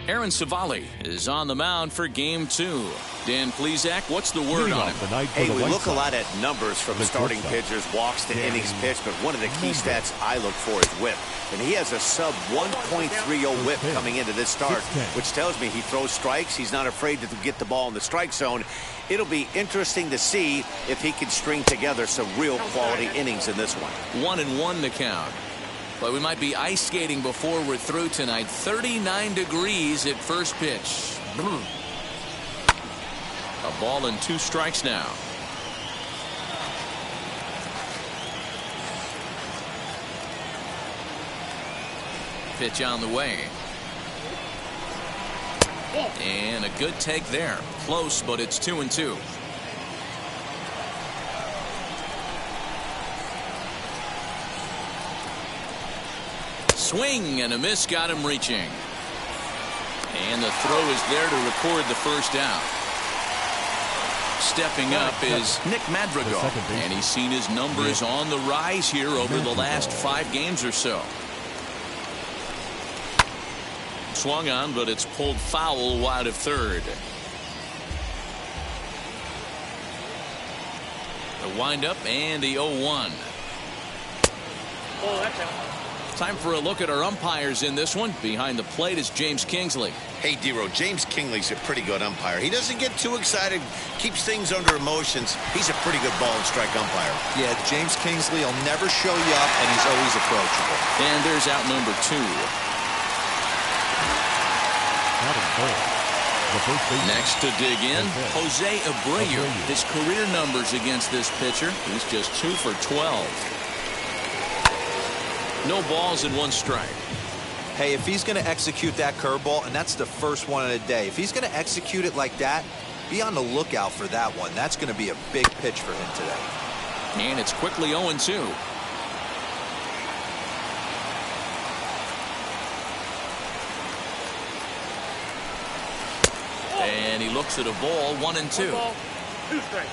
Aaron Civale is on the mound for game 2. Dan Plesac, what's the word on him? Hey, we look a lot at numbers from starting pitchers, walks to innings pitched, but one of the key stats I look for is whip. And he has a sub 1.30 whip coming into this start, which tells me he throws strikes. He's not afraid to get the ball in the strike zone. It'll be interesting to see if he can string together some real quality innings in this one. 1-1 the count. But we might be ice skating before we're through tonight. 39 degrees at first pitch. A ball and 2 strikes now. Pitch on the way. And a good take there. Close, but it's 2-2. Swing and a miss, got him reaching. And the throw is there to record the first out. Stepping up is Nick Madrigal, and he's seen his numbers on the rise here over the last 5 games or so. Swung on, but it's pulled foul wide of third. The windup and the 0-1. Time for a look at our umpires in this one. Behind the plate is James Kingsley. Hey, Dero, James Kingsley's a pretty good umpire. He doesn't get too excited, keeps things under emotions. He's a pretty good ball and strike umpire. Yeah, James Kingsley will never show you up, and he's always approachable. And there's out number 2. Next to dig in, Jose Abreu. His career numbers against this pitcher, he's just 2 for 12. No balls and 1 strike. Hey, if he's going to execute that curveball, and that's the first one of the day, if he's going to execute it like that, be on the lookout for that one. That's going to be a big pitch for him today. And it's quickly 0-2. And he looks at a ball, 1-2. 2 strikes.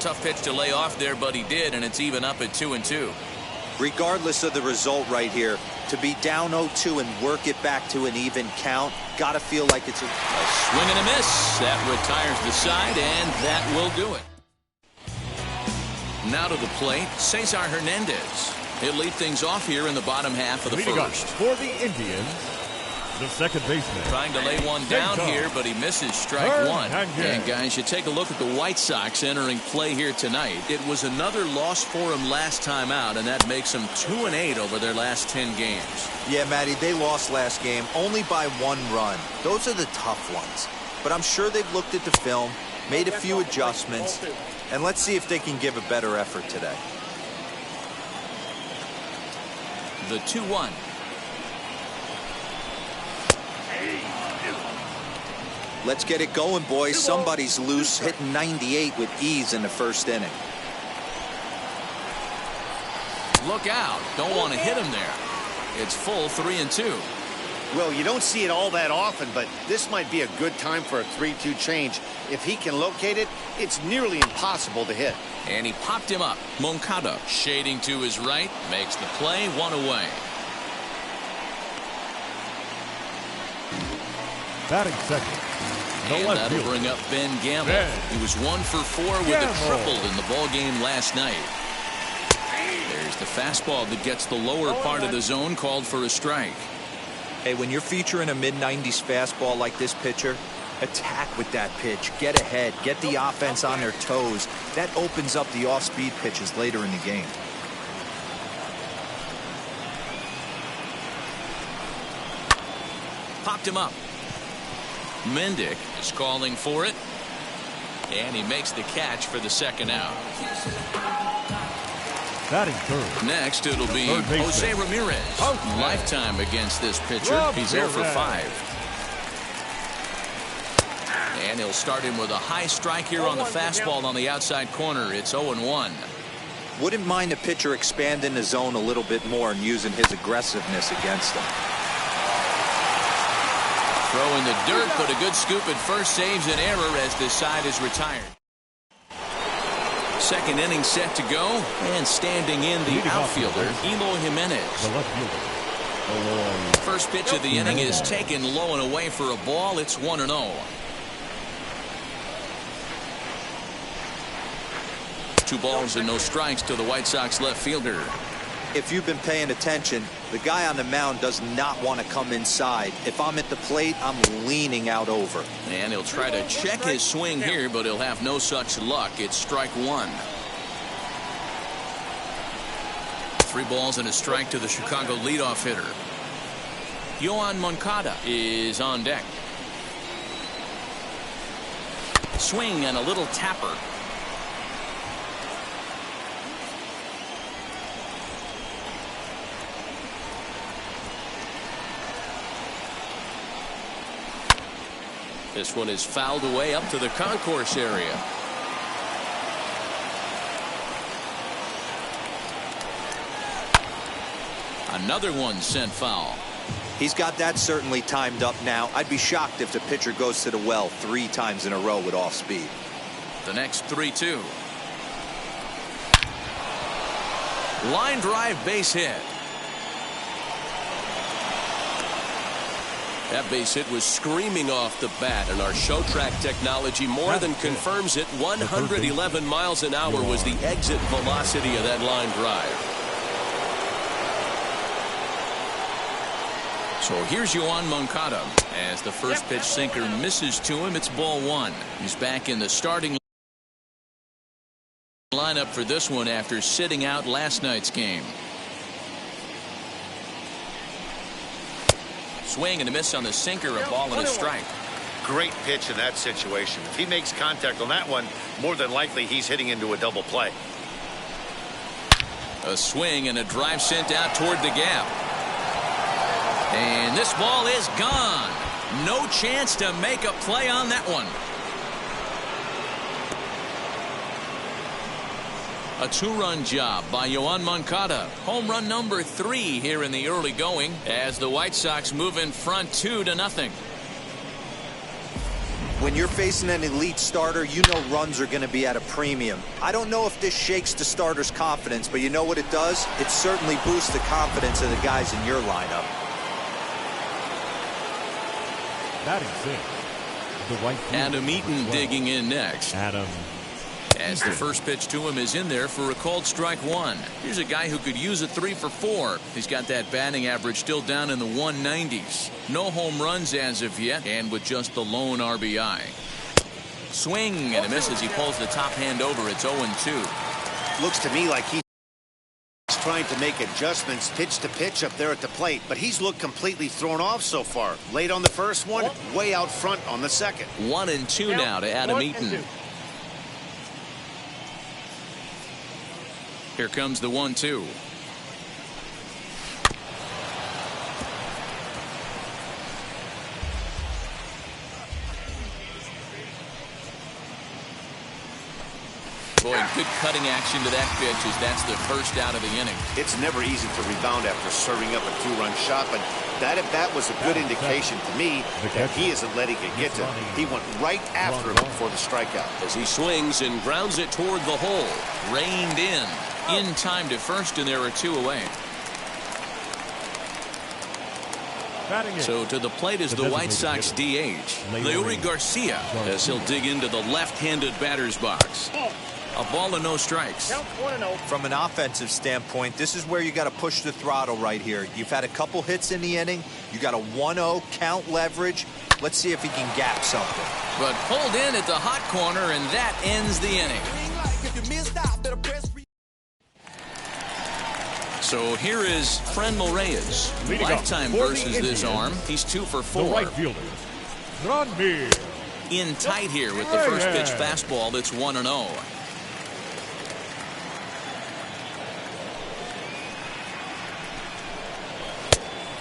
Tough pitch to lay off there, but he did, and it's even up at 2-2. Regardless of the result right here, to be down 0-2 and work it back to an even count, gotta feel like it's a swing and a miss. That retires the side, and that will do it. Now to the plate, Cesar Hernandez. He'll lead things off here in the bottom half of the first. For the Indians, the second baseman. Trying to lay one down here, but he misses strike 1. And guys, you take a look at the White Sox entering play here tonight. It was another loss for them last time out, and that makes them 2-8 over their last 10 games. Yeah, Matty, they lost last game only by 1 run. Those are the tough ones. But I'm sure they've looked at the film, made a few adjustments, and let's see if they can give a better effort today. The 2-1. Let's get it going, boys. Somebody's loose, hitting 98 with ease in the first inning. Look out. Don't want to hit him there. It's full 3-2. Well, you don't see it all that often, but this might be a good time for a 3-2 change. If he can locate it, it's nearly impossible to hit. And he popped him up. Moncada shading to his right, makes the play, 1 away. Batting second. And that'll bring up Ben Gamble. He was 1 for 4 with a triple in the ball game last night. There's the fastball that gets the lower part of the zone, called for a strike. Hey, when you're featuring a mid-90s fastball like this pitcher, attack with that pitch. Get ahead. Get the offense on their toes. That opens up the off-speed pitches later in the game. Popped him up. Mendick is calling for it, and he makes the catch for the second out. Batting third. Next, it'll be Jose Ramirez. Lifetime against this pitcher. He's 0 for 5. And he'll start him with a high strike here on the fastball on the outside corner. It's 0-1. Wouldn't mind the pitcher expanding the zone a little bit more and using his aggressiveness against him. Throw in the dirt, but a good scoop at first saves an error as this side is retired. second inning set to go, and standing in the outfielder, Eloy Jimenez. The left fielder. First pitch of the inning is taken low and away for a ball. It's 1-0. 2 balls and no strikes to the White Sox left fielder. If you've been paying attention, the guy on the mound does not want to come inside. If I'm at the plate, I'm leaning out over. And he'll try to check his swing here, but he'll have no such luck. It's strike 1. 3 balls and a strike to the Chicago leadoff hitter. Yoan Moncada is on deck. Swing and a little tapper. This one is fouled away up to the concourse area. Another one sent foul. He's got that certainly timed up now. I'd be shocked if the pitcher goes to the well 3 times in a row with off speed. The next 3-2. Line drive base hit. That base hit was screaming off the bat, and our show track technology more than confirms it. 111 miles an hour was the exit velocity of that line drive. So here's Yoan Moncada. As the first pitch sinker misses to him, it's ball 1. He's back in the starting lineup for this one after sitting out last night's game. Swing and a miss on the sinker, a ball and a strike. Great pitch in that situation. If he makes contact on that one, more than likely he's hitting into a double play. A swing and a drive sent out toward the gap. And this ball is gone. No chance to make a play on that one. A 2-run job by Yoan Moncada. Home run number 3 here in the early going as the White Sox move in front 2-0. When you're facing an elite starter, you know runs are going to be at a premium. I don't know if this shakes the starter's confidence, but you know what it does? It certainly boosts the confidence of the guys in your lineup. Batting 6. The right fielder. Adam Eaton digging in next. Adam. As the first pitch to him is in there for a called strike 1. Here's a guy who could use a 3 for 4. He's got that batting average still down in the 190s. No home runs as of yet, and with just the lone RBI. Swing and a miss as he pulls the top hand over. It's 0-2. Looks to me like he's trying to make adjustments pitch to pitch up there at the plate, but he's looked completely thrown off so far. Late on the first one, way out front on the second. 1-2 now to Adam Eaton. Here comes the 1-2. Boy, good cutting action to that pitch as that's the first out of the inning. It's never easy to rebound after serving up a 2-run shot, but that if that was a good indication to me that he isn't letting it get to him. He went right after him before the strikeout. As he swings and grounds it toward the hole. Reined in time to first, and there are 2 away. So to the plate is the White Sox DH, Leury Garcia, as he'll dig into the left-handed batter's box. A ball and no strikes. From an offensive standpoint, this is where you got to push the throttle right here. You've had a couple hits in the inning. You got a 1-0 count leverage. Let's see if he can gap something. But pulled in at the hot corner, and that ends the inning. So here is Franmil Reyes. Lifetime versus this arm. He's 2 for 4. The right fielder. Franmil. In tight here with the first pitch fastball. That's 1-0.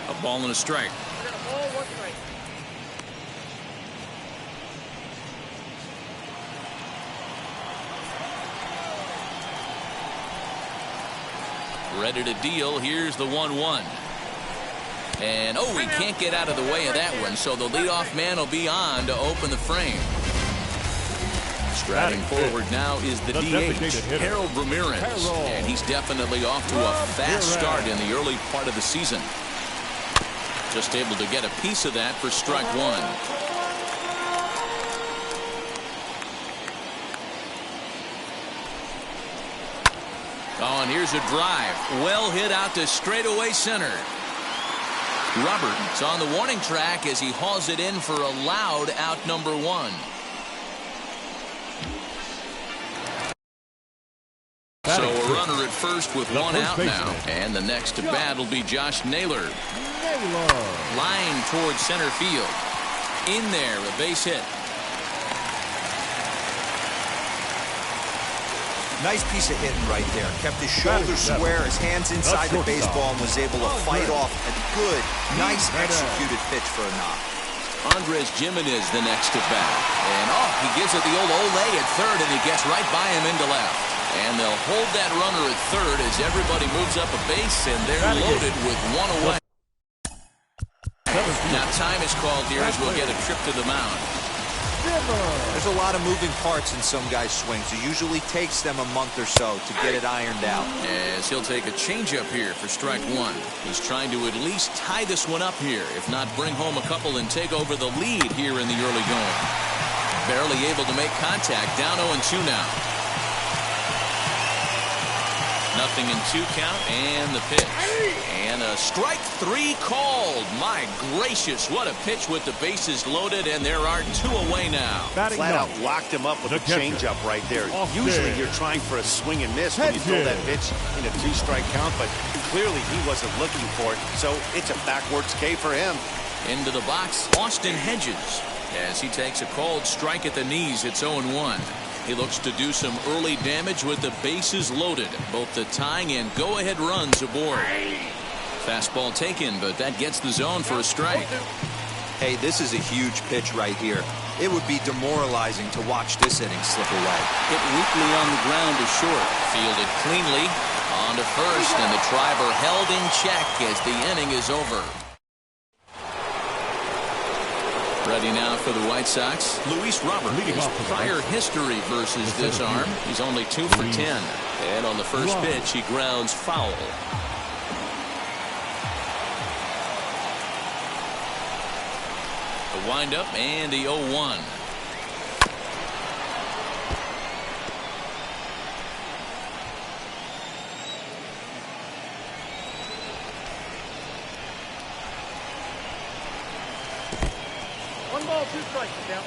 A ball and a strike. Ready to deal. Here's the 1-1. And, he can't get out of the way of that one, so the leadoff man will be on to open the frame. Batting forward now is the DH, Harold Ramirez. And he's definitely off to a fast start in the early part of the season. Just able to get a piece of that for strike one. Oh, and here's a drive. Well hit out to straightaway center. Roberts on the warning track as he hauls it in for a loud out number one. So a runner at first with one out now. And the next to bat will be Josh Naylor. Line towards center field. In there, a base hit. Nice piece of hitting right there. Kept his shoulders square, his hands inside the baseball, and was able to fight off a good, nice executed pitch for a knock. Andres Gimenez the next to bat. And he gives it the old Olay at third, and he gets right by him into left. And they'll hold that runner at third as everybody moves up a base, and they're loaded with one away. Now time is called here as we'll get a trip to the mound. There's a lot of moving parts in some guys' swings. It usually takes them a month or so to get it ironed out. As he'll take a changeup here for strike one. He's trying to at least tie this one up here, if not bring home a couple and take over the lead here in the early going. Barely able to make contact, down 0-2 now. Nothing in 2 count, and the pitch. And a strike 3 called. My gracious, what a pitch with the bases loaded, and there are 2 away now. Flat out locked him up with a changeup right there. Usually you're trying for a swing and miss when you throw that pitch in a 2-strike count, but clearly he wasn't looking for it, so it's a backwards K for him. Into the box, Austin Hedges. As he takes a called strike at the knees, it's 0-1. He looks to do some early damage with the bases loaded. Both the tying and go-ahead runs aboard. Fastball taken, but that gets the zone for a strike. Hey, this is a huge pitch right here. It would be demoralizing to watch this inning slip away. Hit weakly on the ground to short. Fielded cleanly. On to first, and the driver held in check as the inning is over. Ready now for the White Sox. Luis Robert, his prior history versus this arm. He's only 2 for 10. And on the first pitch, he grounds foul. The windup and the 0-1. Ball, 2 strikes, count.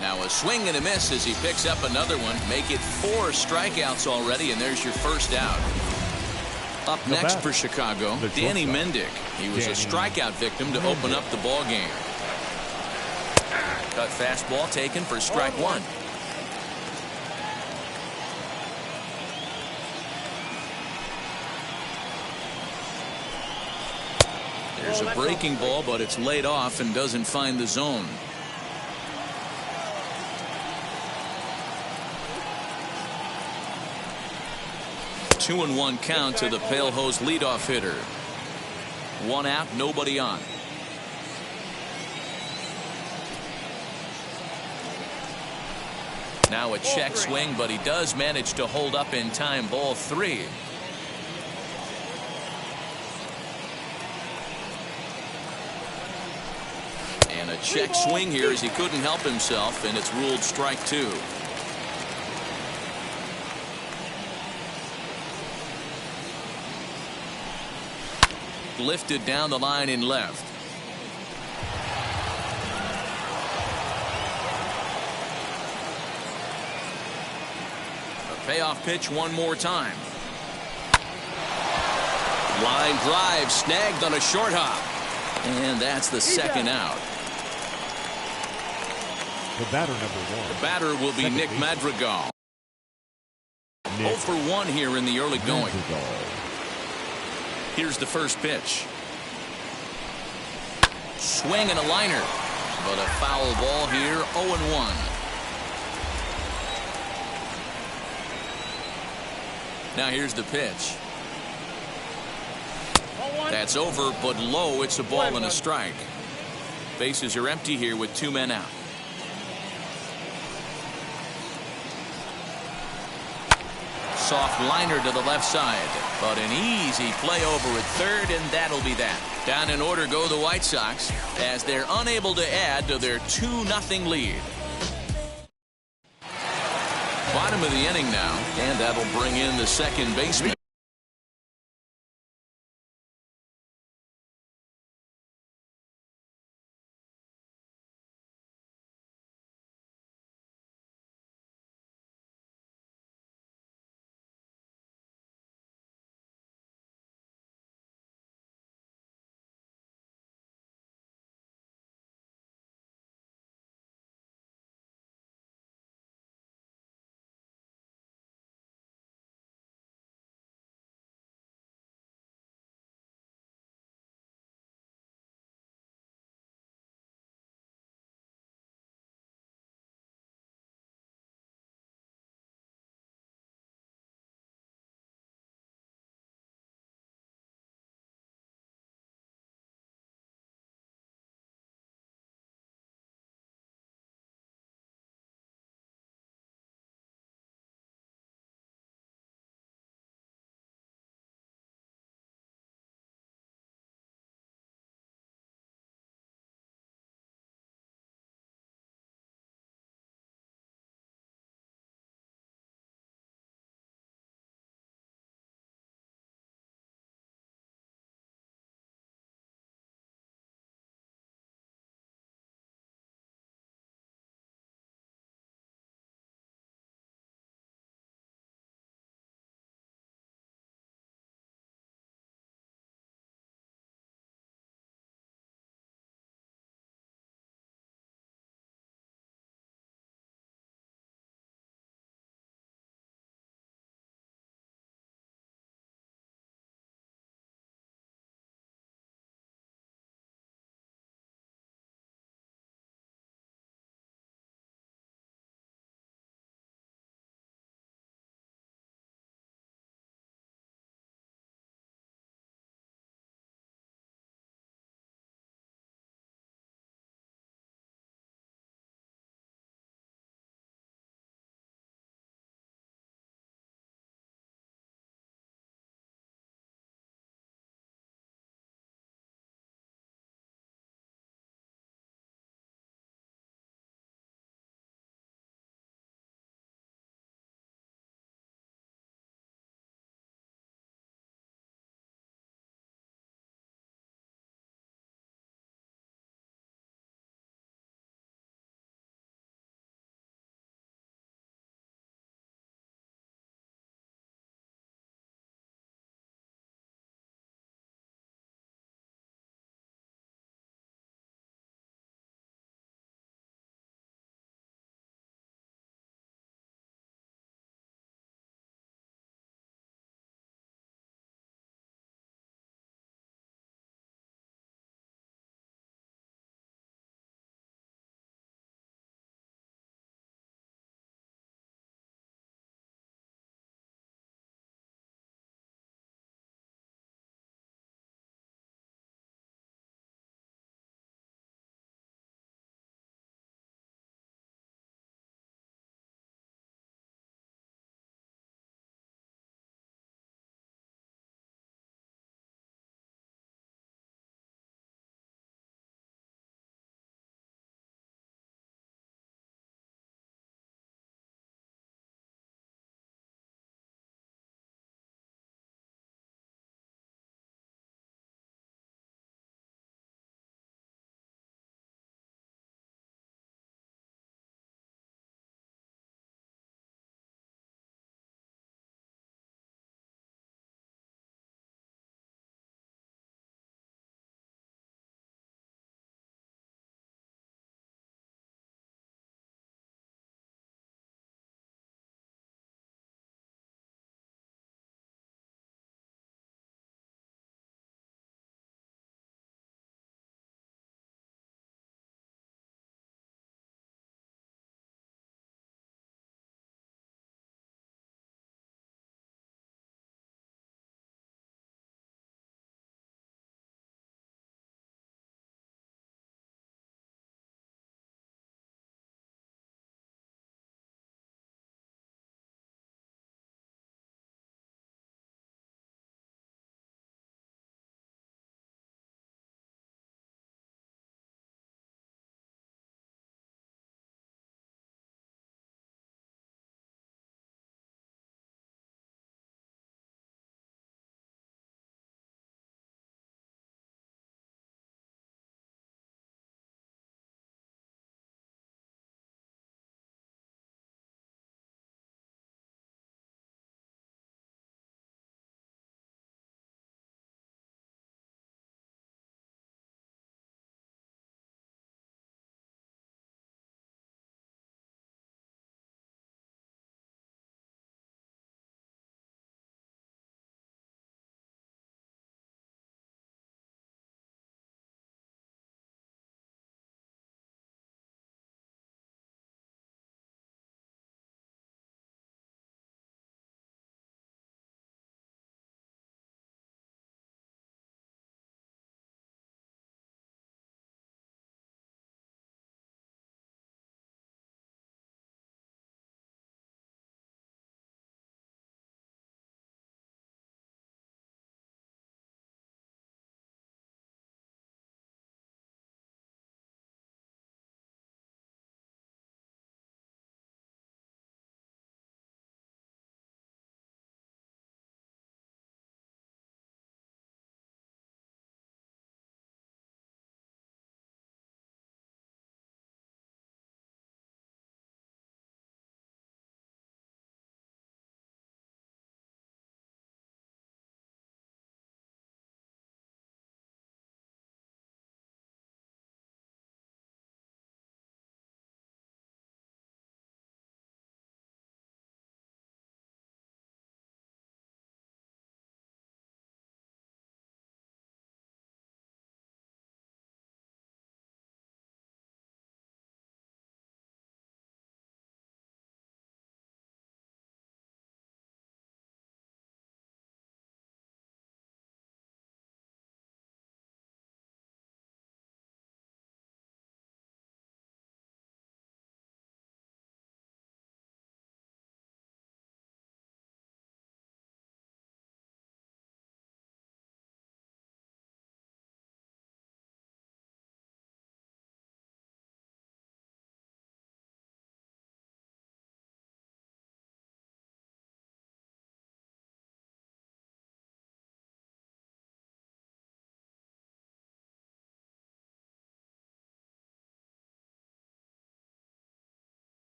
Now a swing and a miss as he picks up another one. Make it 4 strikeouts already, and there's your first out. Up next for Chicago, Danny Mendick. He was a strikeout victim to open up the ball game. Cut fastball taken for strike one. There's a breaking ball, but it's laid off and doesn't find the zone. Two 2-1 count to the Pale Hose leadoff hitter. 1 out, nobody on. Now a check swing, but he does manage to hold up in time. Ball 3. And a check swing here as he couldn't help himself, and it's ruled strike 2. Lifted down the line in left. A payoff pitch one more time. Line drive snagged on a short hop. And that's the second out. The batter, number 1. The batter will be Nick Madrigal. 0 for 1 here in the early going. Here's the first pitch. Swing and a liner. But a foul ball here, 0-1. Now here's the pitch. That's over, but low. It's a ball and a strike. Bases are empty here with 2 men out. Soft liner to the left side, but an easy play over at third, and that'll be that. Down in order go the White Sox as they're unable to add to their 2-0 lead. Bottom of the inning now, and that'll bring in the second baseman.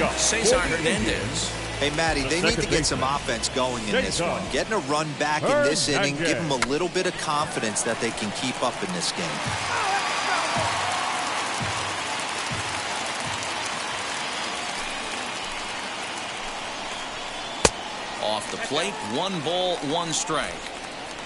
up. Cesar Hernandez. Hey, Matty, they need to get some offense going in this one. Getting a run back in this inning, give them a little bit of confidence that they can keep up in this game. Off the plate, 1 ball, 1 strike.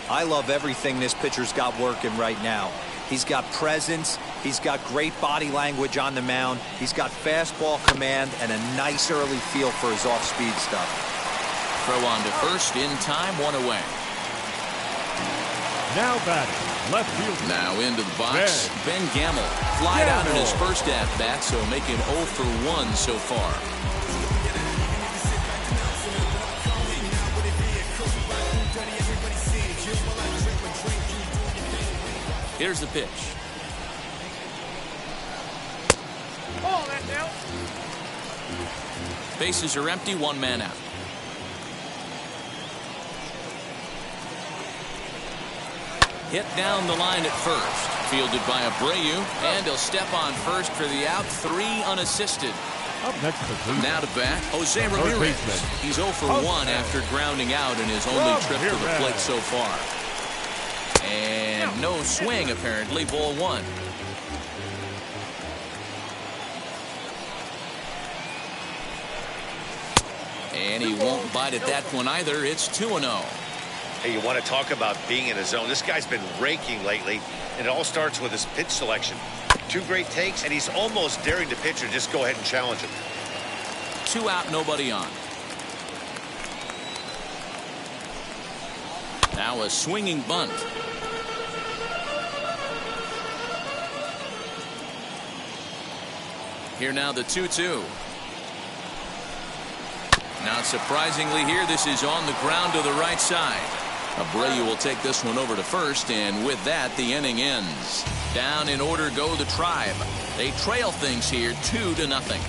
I love everything this pitcher's got working right now. He's got presence. He's got great body language on the mound. He's got fastball command and a nice early feel for his off-speed stuff. Throw on to first in time, 1 away. Now batting, left field. Now into the box, Ben Gamel. Flied out in his first at-bat, so making 0 for 1 so far. Here's the pitch. Bases are empty, 1 man out. Hit down the line at first. Fielded by Abreu, and he'll step on first for the out. 3 unassisted. Up next to now to bat, Jose Ramirez. He's 0 for 1 after grounding out in his only trip to the plate so far. And no swing, apparently. Ball 1. And he won't bite at that one either. It's 2-0. Hey, you want to talk about being in a zone? This guy's been raking lately, and it all starts with his pitch selection. 2 great takes, and he's almost daring the pitcher just go ahead and challenge him. 2 out, nobody on. Now a swinging bunt. Here now the 2-2. Not surprisingly here, this is on the ground to the right side. Abreu will take this one over to first, and with that, the inning ends. Down in order go the Tribe. They trail things here 2-0.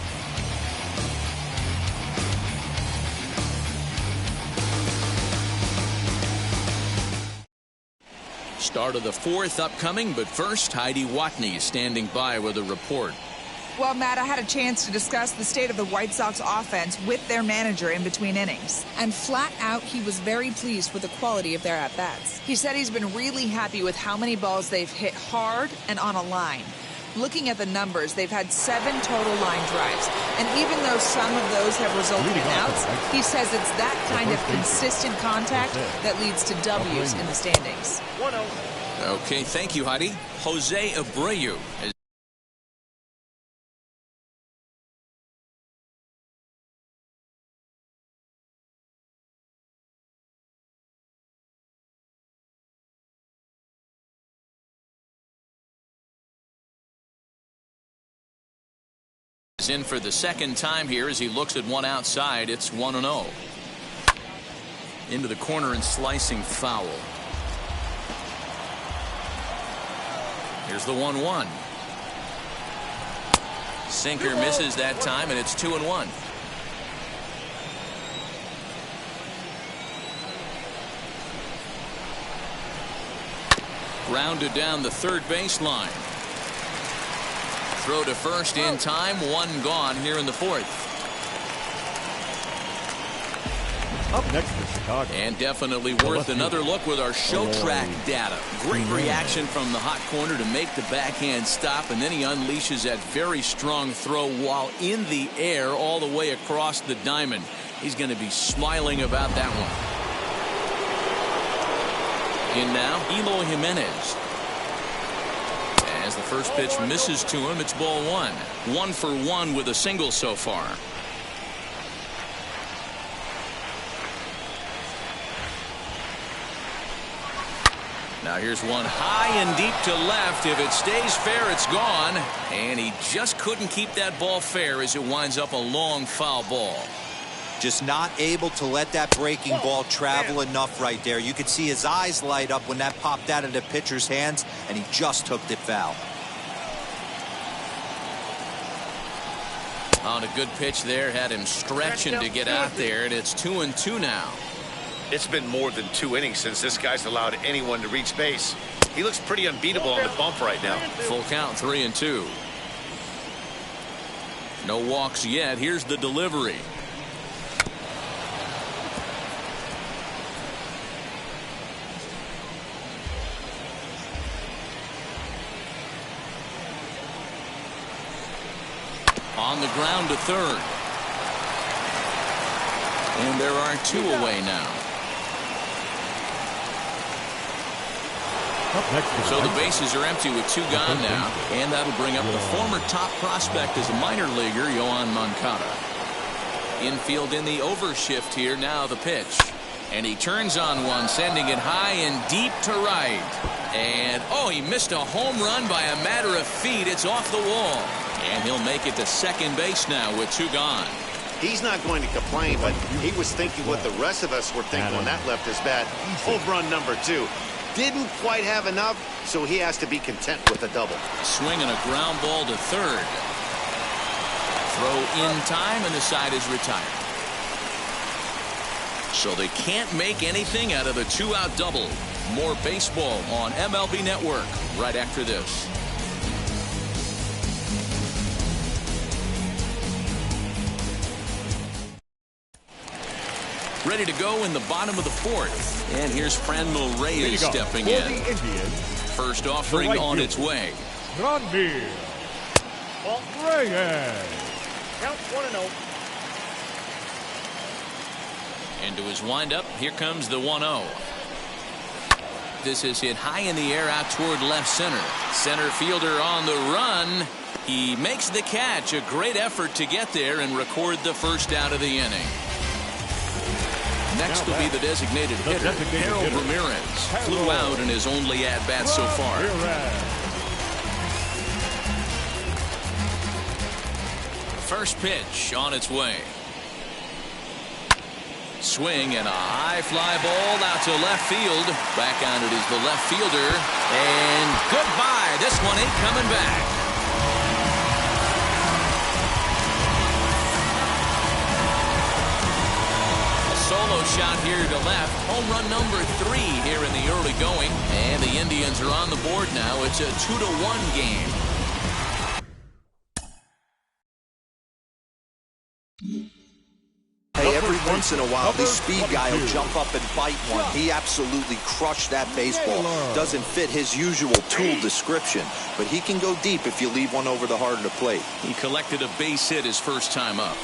Start of the 4th upcoming, but first, Heidi Watney is standing by with a report. Well, Matt, I had a chance to discuss the state of the White Sox offense with their manager in between innings. And flat out, he was very pleased with the quality of their at-bats. He said he's been really happy with how many balls they've hit hard and on a line. Looking at the numbers, they've had 7 total line drives. And even though some of those have resulted in outs, he says it's that kind of consistent contact that leads to W's in the standings. Okay, thank you, Heidi. Jose Abreu. In for the 2nd time here as he looks at one outside. It's 1-0. Into the corner and slicing foul. Here's the 1-1. Sinker misses that time, and it's 2-1. Grounded down the 3rd baseline. Throw to first in time. 1 gone here in the 4th. Up next to Chicago. And definitely worth another look with our show track data. Great reaction from the hot corner to make the backhand stop, and then he unleashes that very strong throw while in the air all the way across the diamond. He's going to be smiling about that one. In now, Eloy Jimenez. As the first pitch misses to him, it's ball 1. 1 for 1 with a single so far. Now here's one high and deep to left. If it stays fair, it's gone. And he just couldn't keep that ball fair as it winds up a long foul ball. Just not able to let that breaking ball travel enough right there. You could see his eyes light up when that popped out of the pitcher's hands, and he just hooked it foul. On a good pitch there, had him stretching to get out there, and it's 2-2 now. It's been more than 2 innings since this guy's allowed anyone to reach base. He looks pretty unbeatable on the bump right now. Full count, 3-2. No walks yet. Here's the delivery. On the ground to third. And there are 2 away now. So the bases are empty with 2 gone now. And that'll bring up the former top prospect as a minor leaguer, Yoan Moncada. Infield in the overshift here. Now the pitch. And he turns on one, sending it high and deep to right. And, oh, he missed a home run by a matter of feet. It's off the wall. And he'll make it to second base now with 2 gone. He's not going to complain, but he was thinking what the rest of us were thinking when that left his bat. Home run number 2. Didn't quite have enough, so he has to be content with a double. Swinging a ground ball to third. Throw in time, and the side is retired. So they can't make anything out of the 2-out double. More baseball on MLB Network right after this. Ready to go in the bottom of the 4th. And here's Franmil Reyes stepping in. First offering on its way. Franmil Reyes. Count 1-0. Into his windup. Here comes the 1-0. This is hit high in the air out toward left center. Center fielder on the run. He makes the catch. A great effort to get there and record the first out of the inning. Next will be the designated hitter, Harold Ramirez. Flew out in his only at-bat so far. First pitch on its way. Swing and a high fly ball out to left field. Back on it is the left fielder. And goodbye. This one ain't coming back. Solo shot here to left. Home run number 3 here in the early going. And the Indians are on the board now. It's a 2-1 game. Hey, every once in a while, this speed guy will jump up and bite one. He absolutely crushed that baseball. Doesn't fit his usual tool description, but he can go deep if you leave one over the heart of the plate. He collected a base hit his first time up.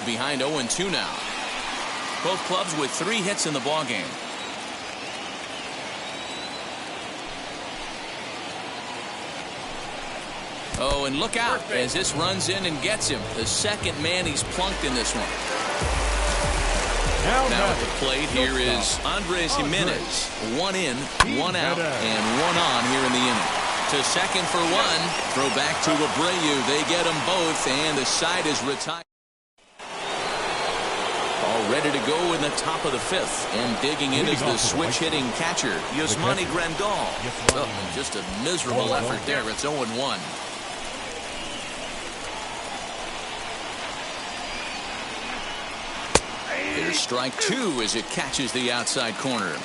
Behind 0-2 now. Both clubs with 3 hits in the ballgame. Oh, and look out as this runs in and gets him. The second man he's plunked in this one. Now at the plate here is Andres Jimenez. 1 in, 1 out, and 1 on here in the inning. To second for 1. Throw back to Abreu. They get them both, and the side is retired. All ready to go in the top of the 5th. And digging in is the switch-hitting catcher, Yasmani Grandal. Oh, just a miserable effort there. It's 0-1. Here's strike 2 as it catches the outside corner.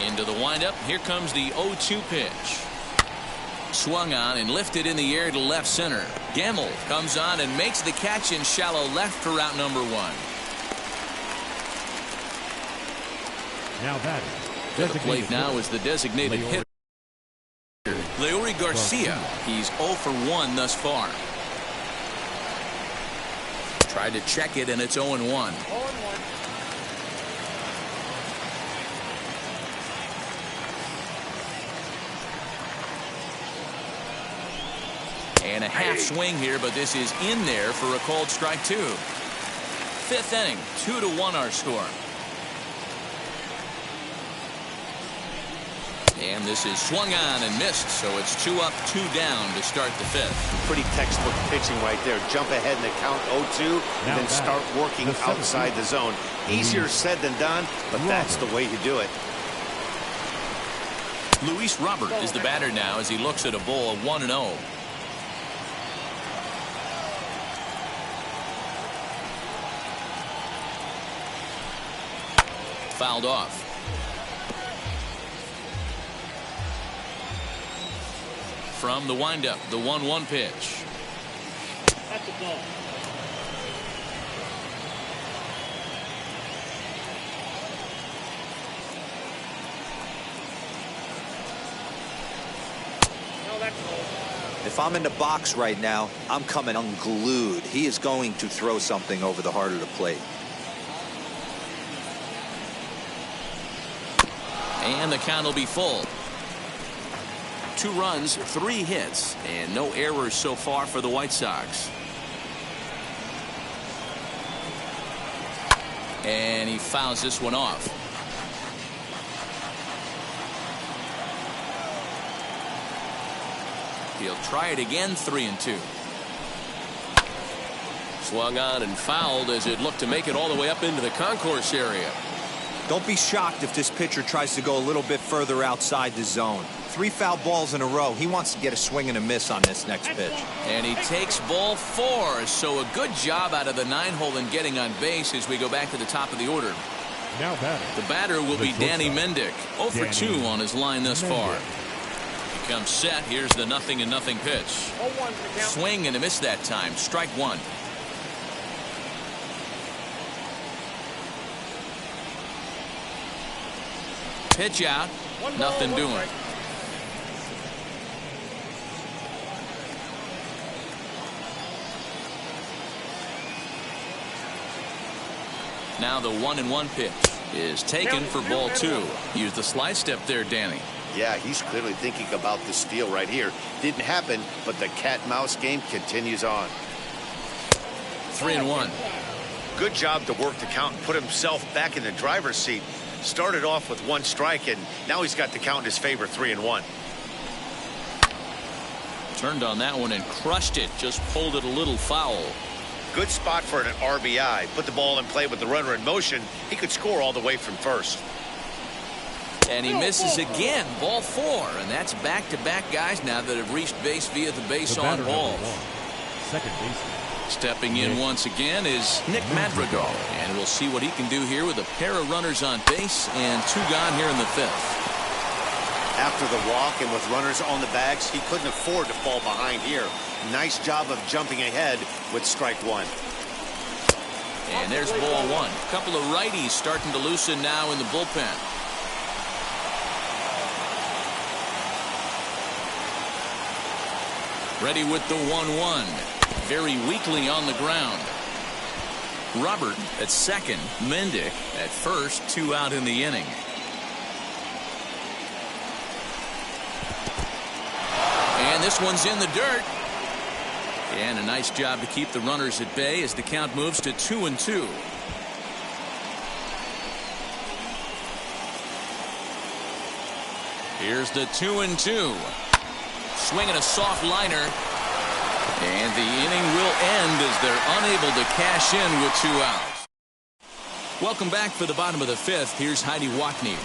Into the windup. Here comes the 0-2 pitch. Swung on and lifted in the air to left center. Gamble comes on and makes the catch in shallow left for out number 1. Now that to the plate now is the designated hitter, Leury Garcia. He's 0 for 1 thus far. Tried to check it, and it's 0-1. And a half swing here, but this is in there for a called strike 2. 5th inning, 2-1 our score. And this is swung on and missed, so it's 2 up, 2 down to start the 5th. Pretty textbook pitching right there. Jump ahead in the count 0-2 and then start working outside the zone. Easier said than done, but that's the way you do it. Luis Robert is the batter now as he looks at a ball of 1-0. Fouled off. From the windup, the 1-1 pitch. That's a ball. No, that's a ball. If I'm in the box right now, I'm coming unglued. He is going to throw something over the heart of the plate. And the count will be full. 2 runs, 3 hits, and no errors so far for the White Sox. And he fouls this one off. He'll try it again, 3-2. Swung on and fouled as it looked to make it all the way up into the concourse area. Don't be shocked if this pitcher tries to go a little bit further outside the zone. 3 foul balls in a row. He wants to get a swing and a miss on this next pitch. And he takes ball 4. So a good job out of the 9-hole in getting on base as we go back to the top of the order. Now batting. The batter will be Danny Mendick. 0 for 2 on his line thus far. He comes set. Here's the 0-0 pitch. Swing and a miss that time. Strike 1. Pitch out. Nothing doing. Now the 1-1 pitch is taken for ball 2. Use the slide step there, Danny. Yeah, he's clearly thinking about the steal right here. Didn't happen, but the cat-mouse game continues on. 3-1. Good job to work the count and put himself back in the driver's seat. Started off with 1 strike, and now he's got the count in his favor, 3-1. Turned on that one and crushed it. Just pulled it a little foul. Good spot for an RBI. Put the ball in play with the runner in motion. He could score all the way from first. And he misses again. Ball 4. And that's back-to-back guys now that have reached base via the base on balls. Second baseman. Stepping in once again is Nick Madrigal. And we'll see what he can do here with a pair of runners on base and 2 gone here in the 5th. After the walk and with runners on the bags, he couldn't afford to fall behind here. Nice job of jumping ahead with strike 1. And there's ball 1. A couple of righties starting to loosen now in the bullpen. Ready with the 1-1. Very weakly on the ground. Robert at second. Mendick at first. 2 out in the inning. And this one's in the dirt. And a nice job to keep the runners at bay as the count moves to 2-2. Here's the 2-2. Swinging a soft liner. And the inning will end as they're unable to cash in with 2 outs. Welcome back for the bottom of the 5th. Here's Heidi Wackney.